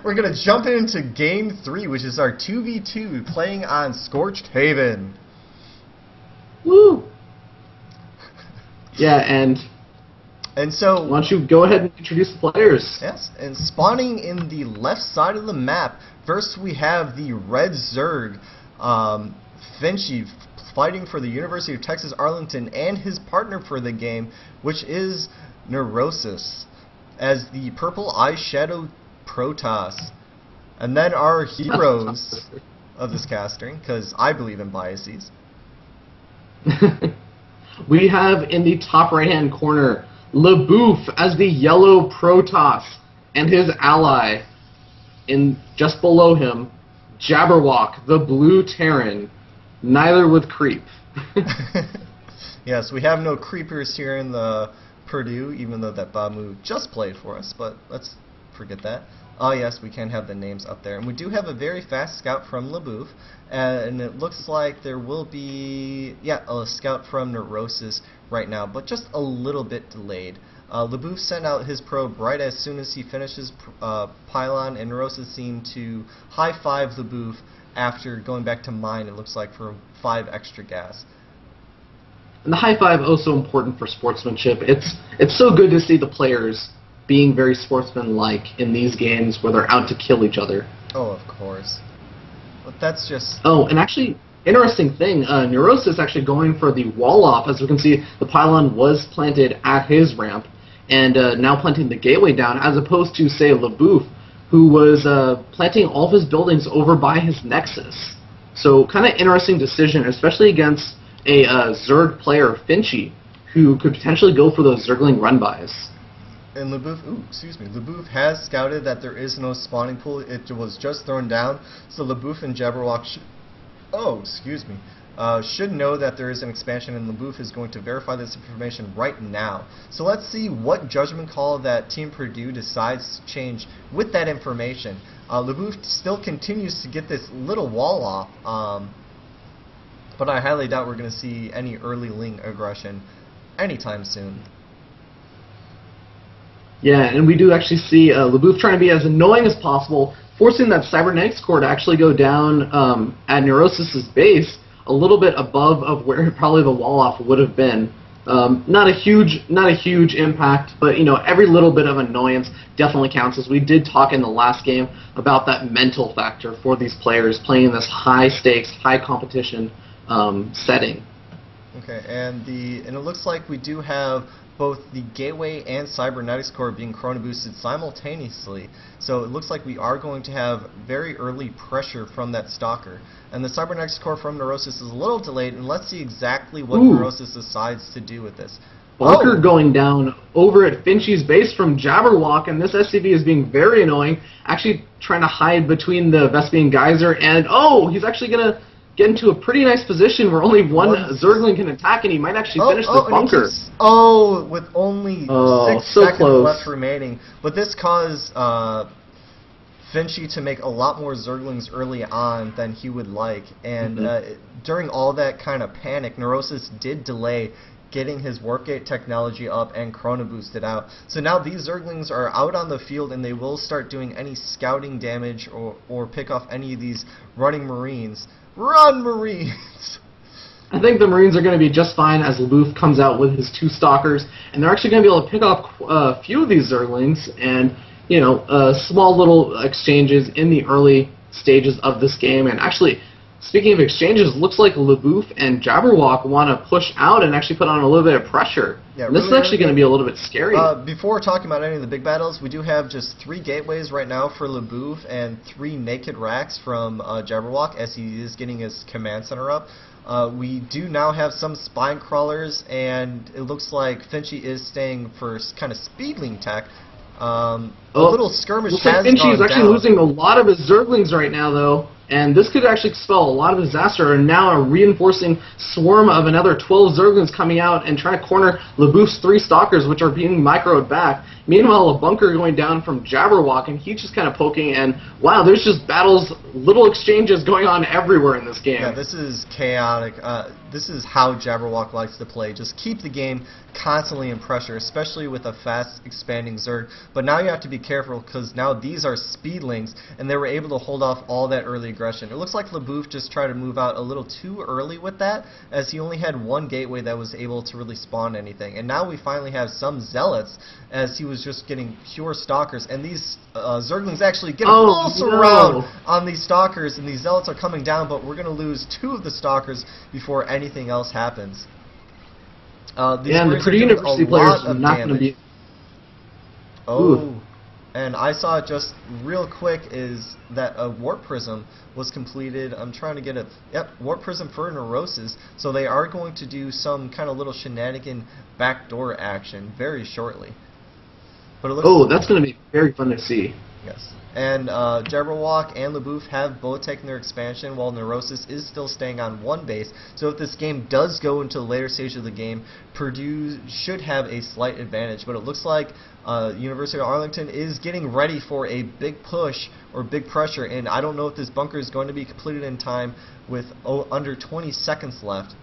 We're going to jump into Game 3, which is our 2v2 playing on Scorched Haven. Woo! Yeah, and so... why don't you go ahead and introduce the players? Yes, and spawning in the left side of the map, first we have the Red Zerg, Finchy, fighting for the University of Texas Arlington, and his partner for the game, which is Nerosus, as the purple eyeshadow Protoss. And then our heroes of this casting, because I believe in biases. We have in the top right-hand corner Laboof as the yellow Protoss, and his ally, in just below him, Jabberwock, the blue Terran, neither with creep. Yes, we have no creepers here in the Purdue, even though that Bamu just played for us, but let's forget that. Oh yes, we can have the names up there. And we do have a very fast scout from Laboof, and it looks like there will be, a scout from Nerosus right now, but just a little bit delayed. Laboof sent out his probe right as soon as he finished his pylon, and Nerosus seemed to high-five Laboof after going back to mine, it looks like, for 5 extra gas. And the high five also important for sportsmanship. It's so good to see the players being very sportsmanlike in these games where they're out to kill each other. Oh, of course. But that's just... Oh, and actually, interesting thing, Nerosus actually going for the wall off. As we can see, the pylon was planted at his ramp, and now planting the gateway down, as opposed to, say, Laboof, who was planting all of his buildings over by his nexus. So, kind of interesting decision, especially against a Zerg player, Finchy, who could potentially go for those Zergling run-bys. And Laboof has scouted that there is no spawning pool. It was just thrown down, so Laboof and Jabberwock should know that there is an expansion, and Laboof is going to verify this information right now. So let's see what judgment call that Team Purdue decides to change with that information. Laboof still continues to get this little wall off, but I highly doubt we're going to see any early Ling aggression anytime soon. Yeah, and we do actually see Laboof trying to be as annoying as possible, forcing that cybernetics core to actually go down at Nerosus' base, a little bit above of where probably the wall off would have been. Not a huge impact, but every little bit of annoyance definitely counts. As we did talk in the last game about that mental factor for these players playing in this high stakes, high competition setting. Okay, and it looks like we do have both the gateway and cybernetics core being chrono boosted simultaneously. So it looks like we are going to have very early pressure from that stalker. And the cybernetics core from Nerosus is a little delayed, and let's see exactly what Nerosus decides to do with this. Bunker going down over at Finchy's base from Jabberwock, and this SCV is being very annoying, actually trying to hide between the Vespian Geyser, and he's actually going to get into a pretty nice position where only one Zergling can attack, and he might actually finish the bunker. With only 6 seconds left remaining. But this caused Finchy to make a lot more Zerglings early on than he would like. And during all that kind of panic, Nerosus did delay getting his Warpgate technology up and chrono boosted out. So now these Zerglings are out on the field, and they will start doing any scouting damage or pick off any of these running Marines. Run, Marines! I think the Marines are going to be just fine as Laboof comes out with his 2 stalkers, and they're actually going to be able to pick off a few of these Zerglings, and, small little exchanges in the early stages of this game. And actually, speaking of exchanges, looks like Laboof and Jabberwock want to push out and actually put on a little bit of pressure. Yeah, this is actually going to be a little bit scary. Before talking about any of the big battles, we do have just 3 gateways right now for Laboof and 3 naked racks from Jabberwock as he is getting his command center up. We do now have some spine crawlers, and it looks like Finchy is staying for kind of speedling tech. A little skirmish looks has like Finchy gone is actually down. losing a lot of his Zerglings right now, though. And this could actually spell a lot of disaster, and now a reinforcing swarm of another 12 Zerglings coming out and trying to corner Laboof's 3 Stalkers, which are being microed back. Meanwhile, a bunker going down from Jabberwock, and he's just kind of poking, and wow, there's just battles, little exchanges going on everywhere in this game. Yeah, this is chaotic. This is how Jabberwock likes to play. Just keep the game constantly in pressure, especially with a fast expanding Zerg. But now you have to be careful because now these are speedlings, and they were able to hold off all that early aggression. It looks like Laboof just tried to move out a little too early with that, as he only had one gateway that was able to really spawn anything. And now we finally have some Zealots, as he was just getting pure Stalkers. And these Zerglings actually get a full surround on these Stalkers, and these Zealots are coming down, but we're going to lose 2 of the Stalkers before anything else happens. Yeah, and the Purdue University players are not going to be... Oh, and I saw just real quick is that a Warp Prism was completed. I'm trying to get a... Yep, Warp Prism for Nerosus. So they are going to do some kind of little shenanigan backdoor action very shortly. But it looks that's going to be very fun to see. Yes. And Jabberwock and Laboof have both taken their expansion, while Nerosus is still staying on 1 base. So if this game does go into the later stage of the game, Purdue should have a slight advantage. But it looks like University of Arlington is getting ready for a big push or big pressure. And I don't know if this bunker is going to be completed in time with under 20 seconds left.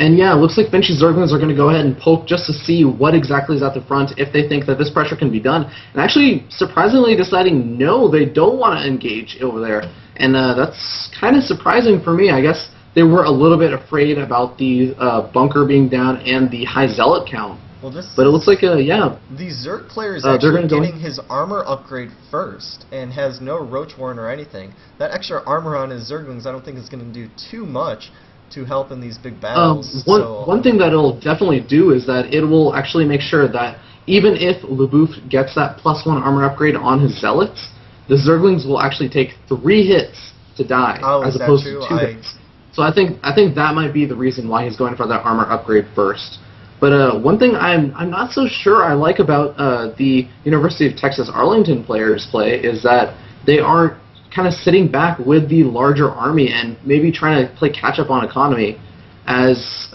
And yeah, it looks like Finchy's Zerglings are going to go ahead and poke just to see what exactly is at the front, if they think that this pressure can be done. And actually, surprisingly deciding no, they don't want to engage over there. And that's kind of surprising for me. I guess they were a little bit afraid about the bunker being down and the high Zealot count. Well, but it looks like, yeah. The Zerg player is actually getting his armor upgrade first and has no Roach Warren or anything. That extra armor on his Zerglings I don't think is going to do too much to help in these big battles. One thing that it'll definitely do is that it will actually make sure that even if Laboof gets that +1 armor upgrade on his Zealots, the Zerglings will actually take 3 hits to die, as opposed to 2 hits. So I think that might be the reason why he's going for that armor upgrade first. But one thing I'm not so sure I like about the University of Texas Arlington players' play is that they aren't kind of sitting back with the larger army and maybe trying to play catch-up on economy, as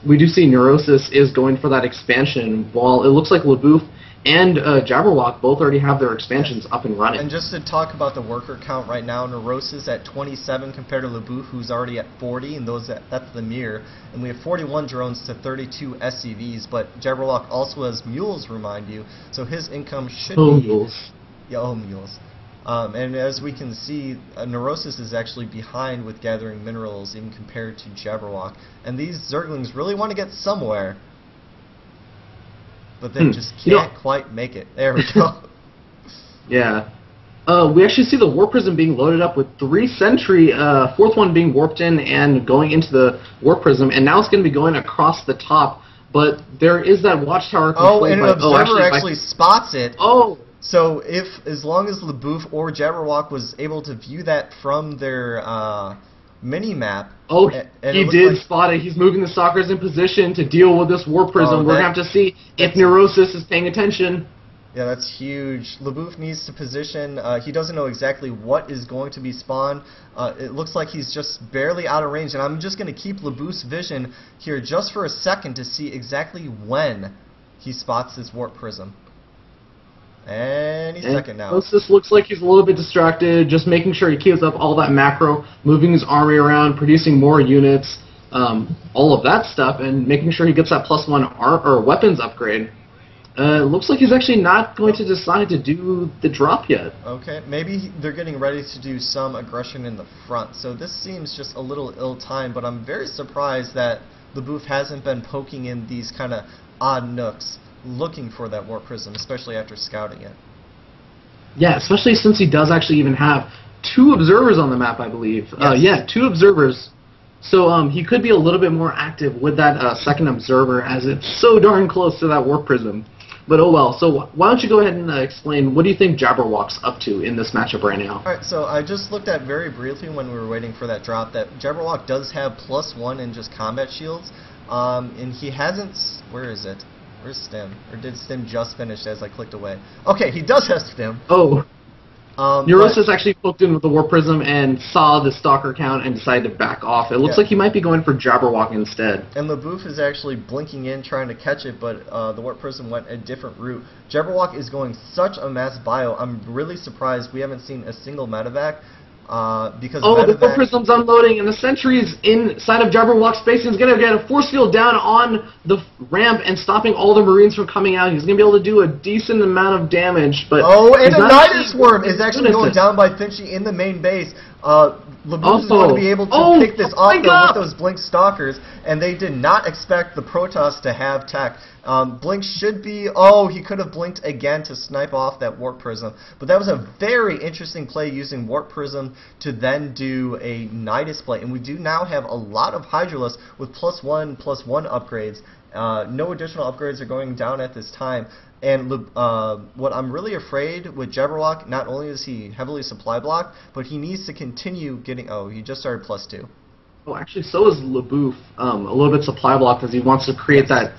we do see Nerosus is going for that expansion, while it looks like Laboof and Jabberwock both already have their expansions up and running. And just to talk about the worker count right now, Nerosus at 27 compared to Laboof, who's already at 40, and that's the mirror. And we have 41 drones to 32 SCVs, but Jabberwock also has mules, remind you, so his income should be... Mules. Yeah, mules. And as we can see, Nerosus is actually behind with gathering minerals, even compared to Jabberwock. And these Zerglings really want to get somewhere, but they just can't quite make it. There we go. Yeah. We actually see the Warp Prism being loaded up with 3 Sentry, 4th one being warped in and going into the Warp Prism, and now it's going to be going across the top, but there is that Watchtower controlled and an observer actually spots it. Oh! So as long as Laboof or Jabberwock was able to view that from their mini-map... Oh, he did spot it. He's moving the Stalkers in position to deal with this Warp Prism. We're going to have to see if Nerosus is paying attention. Yeah, that's huge. Laboof needs to position. He doesn't know exactly what is going to be spawned. It looks like he's just barely out of range, and I'm just going to keep Laboof's vision here just for a second to see exactly when he spots this Warp Prism. Any second now. Nerosus looks like he's a little bit distracted, just making sure he keeps up all that macro, moving his army around, producing more units, all of that stuff, and making sure he gets that +1 weapons upgrade. It looks like he's actually not going to decide to do the drop yet. Okay, maybe they're getting ready to do some aggression in the front, so this seems just a little ill-timed, but I'm very surprised that Laboof hasn't been poking in these kind of odd nooks, looking for that Warp Prism, especially after scouting it. Yeah, especially since he does actually even have 2 observers on the map, I believe. Yes. Yeah, 2 observers. So he could be a little bit more active with that 2nd observer, as it's so darn close to that Warp Prism. But oh well, so why don't you go ahead and explain, what do you think Jabberwock's up to in this matchup right now? Alright, so I just looked at very briefly when we were waiting for that drop that Jabberwock does have +1 in just combat shields, and he hasn't... Where is it? Where's Stim? Or did Stim just finish as I clicked away? Okay, he does have Stim. Oh. Nerosus actually poked in with the Warp Prism and saw the Stalker count and decided to back off. It looks like he might be going for Jabberwock instead. And Laboof is actually blinking in, trying to catch it, but the Warp Prism went a different route. Jabberwock is going such a mass bio. I'm really surprised we haven't seen a single medevac. Because the Warp Prism's unloading, and the Sentry's inside of Jabberwock's space. He's going to get a force field down on the ramp and stopping all the Marines from coming out. He's going to be able to do a decent amount of damage. But and a Nidus Worm is actually going down by Finchy in the main base. Laboof is going to be able to pick this off with those Blink Stalkers, and they did not expect the Protoss to have tech. Blink should be... he could have blinked again to snipe off that Warp Prism. But that was a very interesting play using Warp Prism to then do a Nidus play. And we do now have a lot of Hydralisks with +1/+1 upgrades. No additional upgrades are going down at this time. And what I'm really afraid with Jabberwock, not only is he heavily supply blocked, but he needs to continue getting... he just started +2. Oh, actually, so is Laboof, a little bit supply blocked as he wants to create that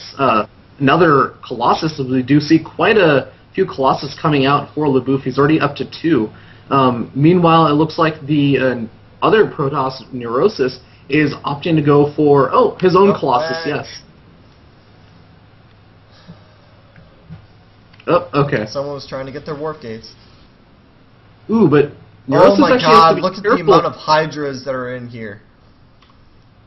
another Colossus. We do see quite a few Colossus coming out for Laboof. He's already up to 2. Meanwhile, it looks like the other Protoss, Nerosus, is opting to go for his own Colossus. Yes. Oh, okay. Someone was trying to get their warp gates. Ooh, but Nerosus my actually God! has to be Look at careful. the amount of Hydras that are in here.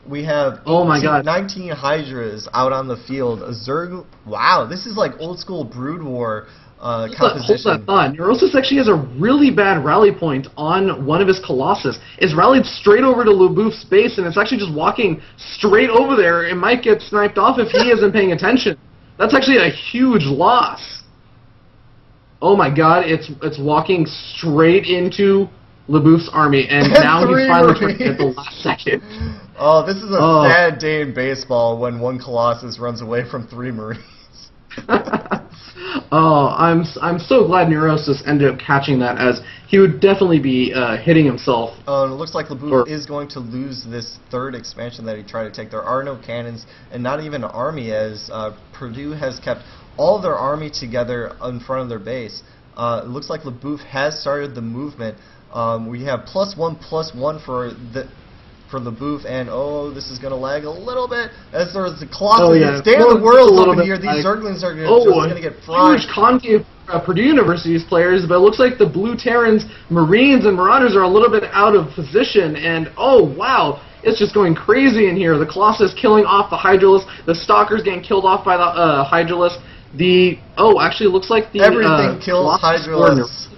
We have 19 Hydras out on the field. A Zerg. Wow, this is like old school Brood War composition. Hold that thought. Nerosus actually has a really bad rally point on one of his Colossus. It's rallied straight over to Laboof's base, and it's actually just walking straight over there. It might get sniped off if he isn't paying attention. That's actually a huge loss. Oh my God! It's walking straight into Laboof's army, and now he's finally trying at the last second. This is a sad day in baseball when one Colossus runs away from 3 Marines. I'm so glad Nerosus ended up catching that, as he would definitely be hitting himself. It looks like Laboof is going to lose this 3rd expansion that he tried to take. There are no cannons and not even an army, as Purdue has kept all of their army together in front of their base. It looks like Laboof has started the movement. We have +1/+1 for Laboof, and this is going to lag a little bit as there's the Colossus State of the World up in here. These Zerglings are going to get fried. Huge concave Purdue University's players, but it looks like the Blue Terrans, Marines, and Marauders are a little bit out of position, and wow, it's just going crazy in here. The Colossus killing off the Hydralisk, the Stalkers getting killed off by the Hydralisk. Actually, it looks like the everything kills Hydralisk.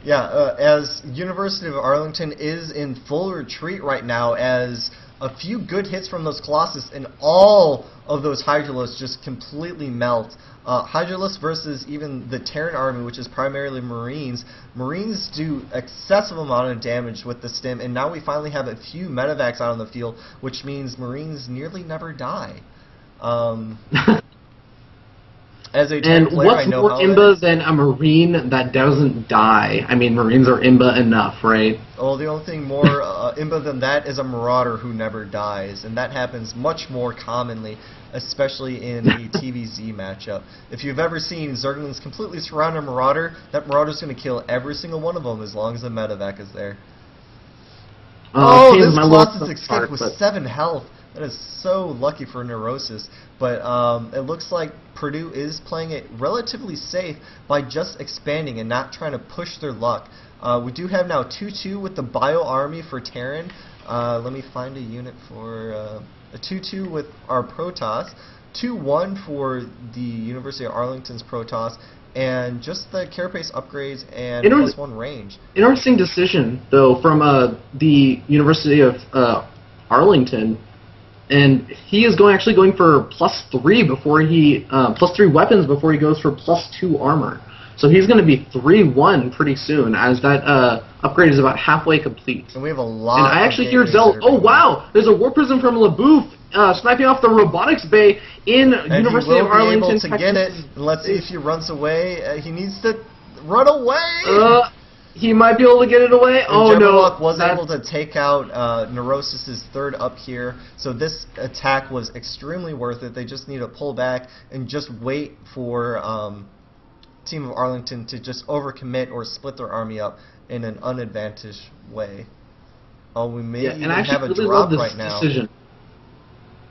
As University of Arlington is in full retreat right now, as a few good hits from those Colossus and all of those Hydralisks just completely melt. Hydralisk versus even the Terran army, which is primarily Marines. Marines do excessive amount of damage with the stim, and now we finally have a few medevacs out on the field, which means Marines nearly never die. As a tank player, what's more imba than a Marine that doesn't die? I mean, Marines are imba enough, right? Well, the only thing more imba than that is a Marauder who never dies, and that happens much more commonly, especially in a TVZ matchup. If you've ever seen Zerglings completely surround a Marauder, that Marauder's going to kill every single one of them as long as the medevac is there. This Colossus escaped with 7 health. That is so lucky for Nerosus, but it looks like Purdue is playing it relatively safe by just expanding and not trying to push their luck. We do have now 2-2 with the Bio Army for Terran. Let me find a unit for a 2-2 with our Protoss, 2-1 for the University of Arlington's Protoss, and just the carapace upgrades and +1 range. Interesting decision, though, from the University of Arlington. And he is actually going for +3 before he +3 weapons before he goes for +2 armor. So he's going to be 3-1 pretty soon, as that upgrade is about halfway complete. And we have a lot. And I actually hear Zell. Oh wow! There's a Warp Prism from Laboof sniping off the robotics bay in University of Arlington. Able to get it. Let's see if he runs away. He needs to run away. He might be able to get it away. And Jabberwock was able to take out Nerosus' 3rd up here, so this attack was extremely worth it. They just need to pull back and just wait for team of Arlington to just overcommit or split their army up in an unadvantaged way. Oh, we may even have a drop right now. Decision.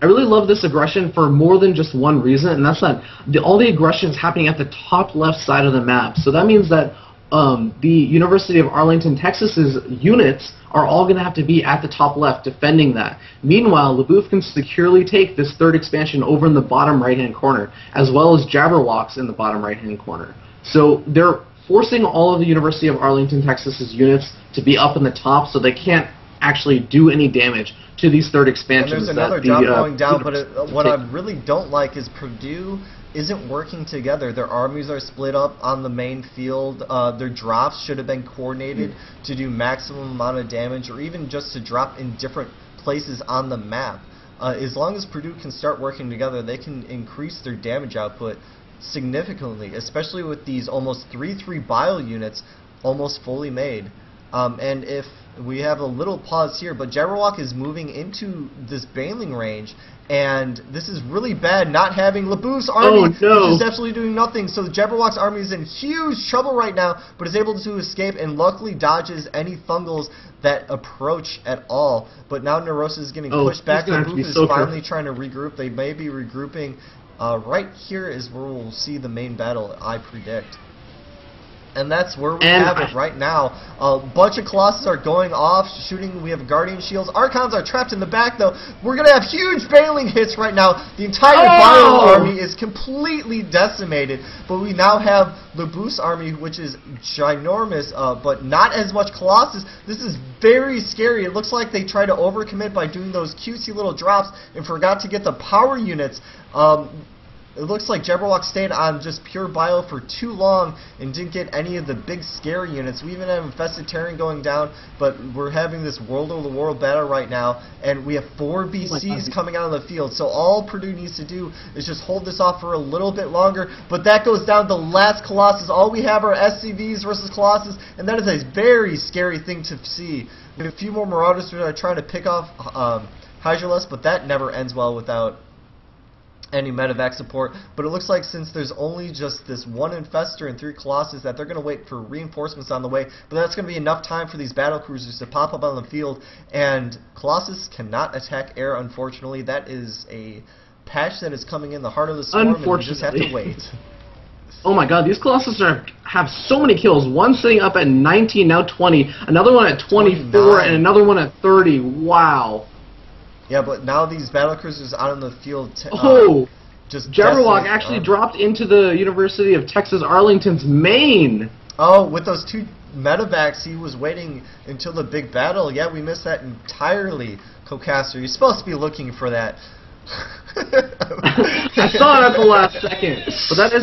I really love this aggression for more than just one reason, and that's that all the aggression is happening at the top left side of the map. So that means that the University of Arlington, Texas's units are all going to have to be at the top left defending that. Meanwhile, Laboof can securely take this third expansion over in the bottom right-hand corner, as well as Jabberwock's in the bottom right-hand corner. So they're forcing all of the University of Arlington, Texas's units to be up in the top, so they can't actually do any damage to these third expansions. And there's another drop going down, but what I really don't like is Purdue isn't working together. Their armies are split up on the main field. Their drops should have been coordinated to do maximum amount of damage, or even just to drop in different places on the map. As long as Purdue can start working together, they can increase their damage output significantly, especially with these almost 3/3 bio units almost fully made. And if we have a little pause here, but Jabberwock is moving into this bailing range, and this is really bad not having Laboof's army, which is absolutely doing nothing. So Jabberwock's army is in huge trouble right now, but is able to escape and luckily dodges any Thungals that approach at all. But now Nerosus is getting pushed back. Laboof is finally trying to regroup. They may be regrouping. Right here is where we'll see the main battle, I predict. And that's where we have it right now. A bunch of Colossus are going off, shooting. We have Guardian Shields. Archons are trapped in the back, though. We're going to have huge bailing hits right now. The entire Bio army is completely decimated. But we now have Laboof's army, which is ginormous, but not as much Colossus. This is very scary. It looks like they tried to overcommit by doing those cutesy little drops and forgot to get the power units. It looks like Jabberwock stayed on just pure bio for too long and didn't get any of the big scary units. We even have Infested Terran going down, but we're having this World of the World battle right now, and we have 4 BCs coming out of the field. So all Purdue needs to do is just hold this off for a little bit longer, but that goes down the last Colossus. All we have are SCVs versus Colossus, and that is a very scary thing to see. We have a few more Marauders that are trying to pick off Hydralus, but that never ends well without any medevac support. But it looks like since there's only just this 1 Infestor and 3 Colossus, that they're going to wait for reinforcements on the way, but that's going to be enough time for these battle cruisers to pop up on the field, and Colossus cannot attack air, unfortunately. That is a patch that is coming in the heart of the storm, and we just have to wait. Oh my god, these Colossus have so many kills. One sitting up at 19, now 20, another one at 24, 29. And another one at 30. Wow. Yeah, but now these battle cruisers out on the field just Jabberwock actually dropped into the University of Texas Arlington's main. Oh, with those 2 medevacs, he was waiting until the big battle. Yeah, we missed that entirely, Cocaster. You're supposed to be looking for that. I saw it at the last second, but that is